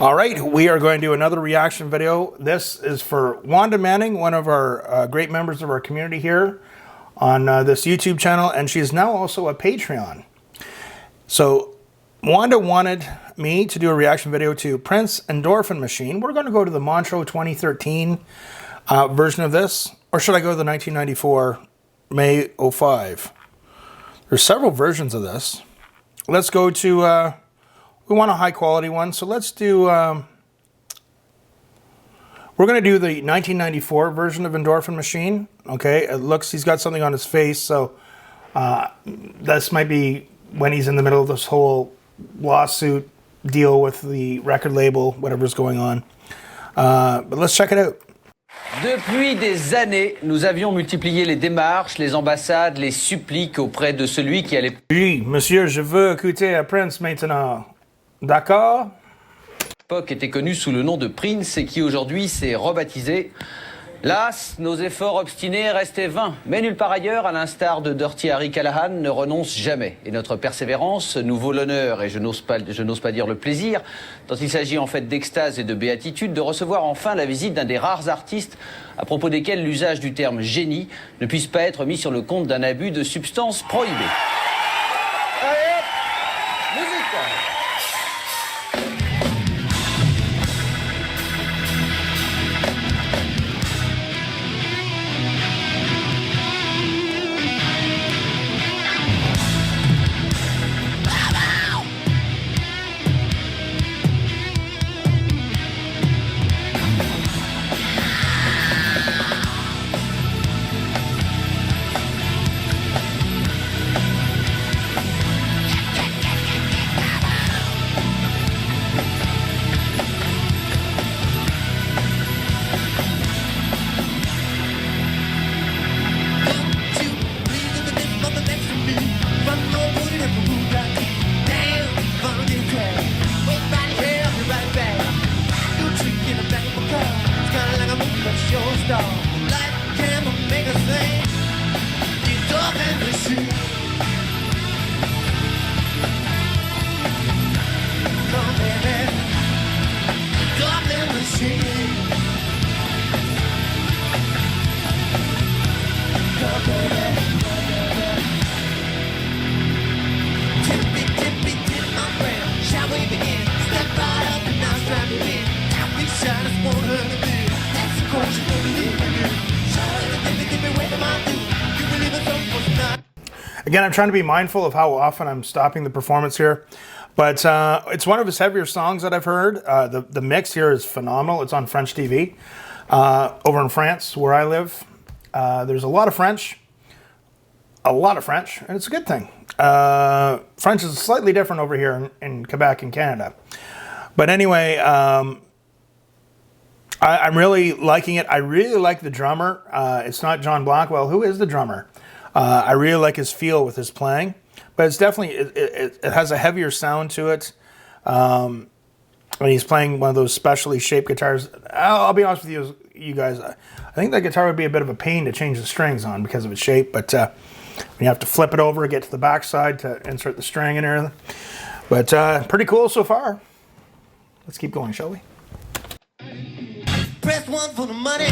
All right, we are going to do another reaction video. This is for Wanda Manning, one of our great members of our community here on this YouTube channel, and she is now also a Patreon. So Wanda wanted me to do a reaction video to Prince Endorphinmachine. We're going to go to the Montreux 2013 version of this, or should I go to the 1994 May 05? There's several versions of this. Let's go to... we want a high quality one, so let's do, we're going to do the 1994 version of Endorphinmachine, okay? It looks, he's got something on his face, so this might be when he's in the middle of this whole lawsuit deal with the record label, whatever's going on. But let's check it out. Depuis des années, nous avions multiplié les démarches, les ambassades, les suppliques auprès de celui qui allait... Oui, monsieur, je veux écouter Prince maintenant. D'accord. L'époque était connu sous le nom de Prince et qui aujourd'hui s'est rebaptisé. Las, nos efforts obstinés restaient vains, mais nulle part ailleurs, à l'instar de Dirty Harry Callahan, ne renonce jamais. Et notre persévérance nous vaut l'honneur, et je n'ose pas dire le plaisir, tant il s'agit en fait d'extase et de béatitude, de recevoir enfin la visite d'un des rares artistes à propos desquels l'usage du terme génie ne puisse pas être mis sur le compte d'un abus de substances prohibées. Allez hop, musique. Again, I'm trying to be mindful of how often I'm stopping the performance here, but it's one of his heavier songs that I've heard. The mix here is phenomenal. It's on French TV over in France, where I live. There's a lot of French, and it's a good thing. French is slightly different over here in Quebec and Canada. But anyway, I'm really liking it. I really like the drummer. It's not John Blackwell. Who is the drummer? I really like his feel with his playing, but it's definitely, it has a heavier sound to it. When he's playing one of those specially shaped guitars, I'll be honest with you guys, I think that guitar would be a bit of a pain to change the strings on because of its shape, but you have to flip it over, get to the back side to insert the string and everything. But pretty cool so far. Let's keep going, shall we? Press 1 for the money,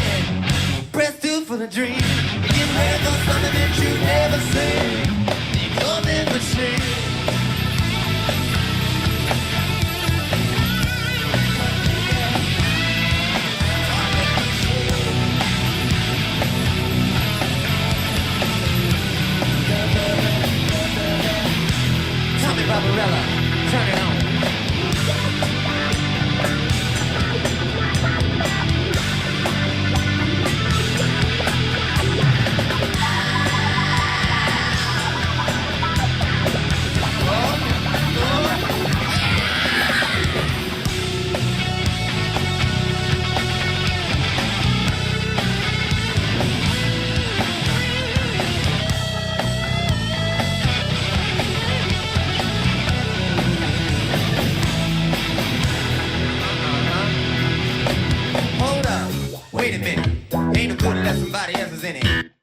press 2 for the dream. Get ready for something that you never seen. The golden machine. Tommy Barbarella, turn it on.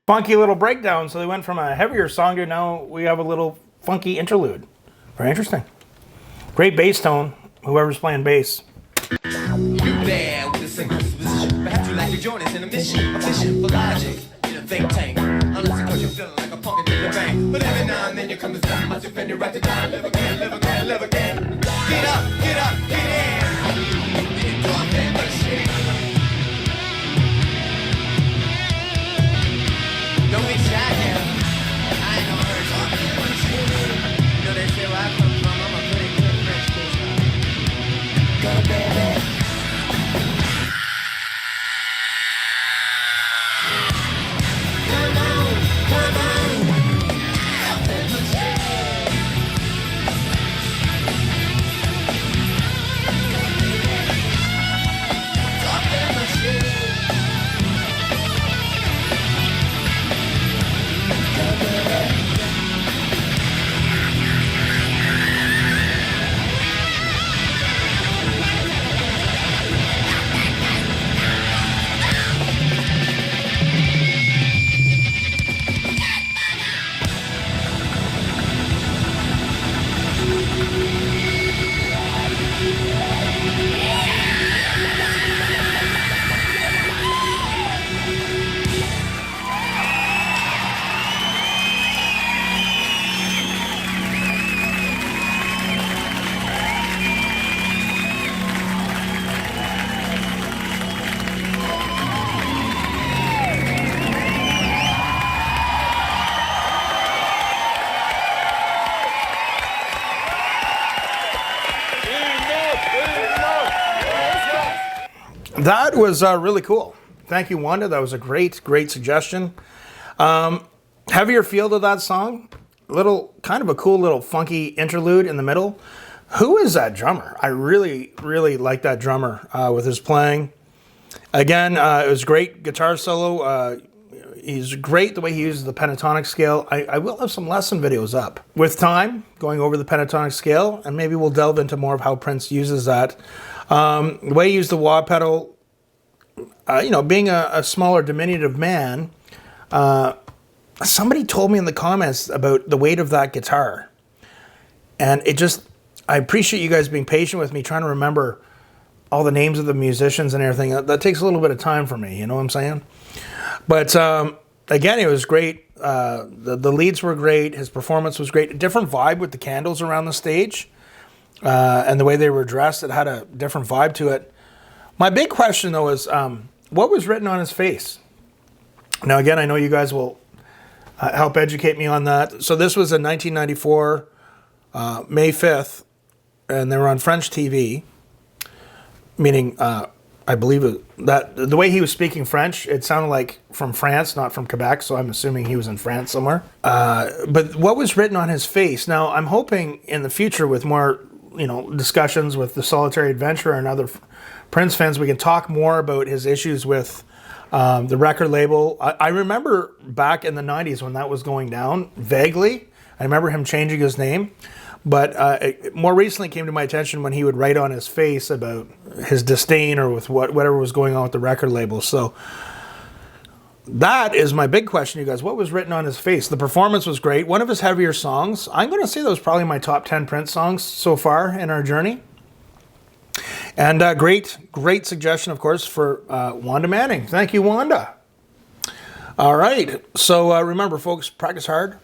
Funky little breakdown. So they went from a heavier song to now we have a little funky interlude. Very interesting. Great bass tone, whoever's playing bass. you join us in a mission, a mission for logic in a think tank. Unless of course you're feeling like a punk into the bank. But every now and then you come to stop, I defend you right to die. Live again, live again, live again. Get up, get up, get in. The endorphin machine. Don't be shy now. I ain't no endorphin machine. You know they say where I come from, I'm a pretty good French kiss. Go baby. That was really cool. Thank you, Wanda. That was a great, great suggestion. Heavier feel to that song. Little, kind of a cool little funky interlude in the middle. Who is that drummer? I really, really like that drummer with his playing. Again, it was great guitar solo. He's great the way he uses the pentatonic scale. I will have some lesson videos up with time going over the pentatonic scale, and maybe we'll delve into more of how Prince uses that. The way he used the wah pedal, being a smaller, diminutive man, somebody told me in the comments about the weight of that guitar. And I appreciate you guys being patient with me, trying to remember all the names of the musicians and everything. That takes a little bit of time for me, you know what I'm saying? But again, it was great. The leads were great. His performance was great. A different vibe with the candles around the stage. And the way they were dressed, it had a different vibe to it. My big question, though, is what was written on his face? Now, again, I know you guys will help educate me on that. So this was in 1994, May 5th, and they were on French TV, meaning I believe that the way he was speaking French, it sounded like from France, not from Quebec, so I'm assuming he was in France somewhere. But what was written on his face? Now, I'm hoping in the future with more discussions with the Solitary Adventurer and other Prince fans, we can talk more about his issues with the record label. I remember back in the 90s when that was going down, vaguely. I remember him changing his name. But it more recently came to my attention when he would write on his face about his disdain or with whatever was going on with the record label. So that is my big question, you guys. What was written on his face? The performance was great. One of his heavier songs. I'm going to say that was probably my top 10 Prince songs so far in our journey. And great suggestion, of course, for Wanda Manning. Thank you, Wanda. All right. So remember, folks, practice hard,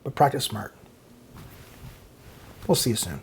but practice smart. We'll see you soon.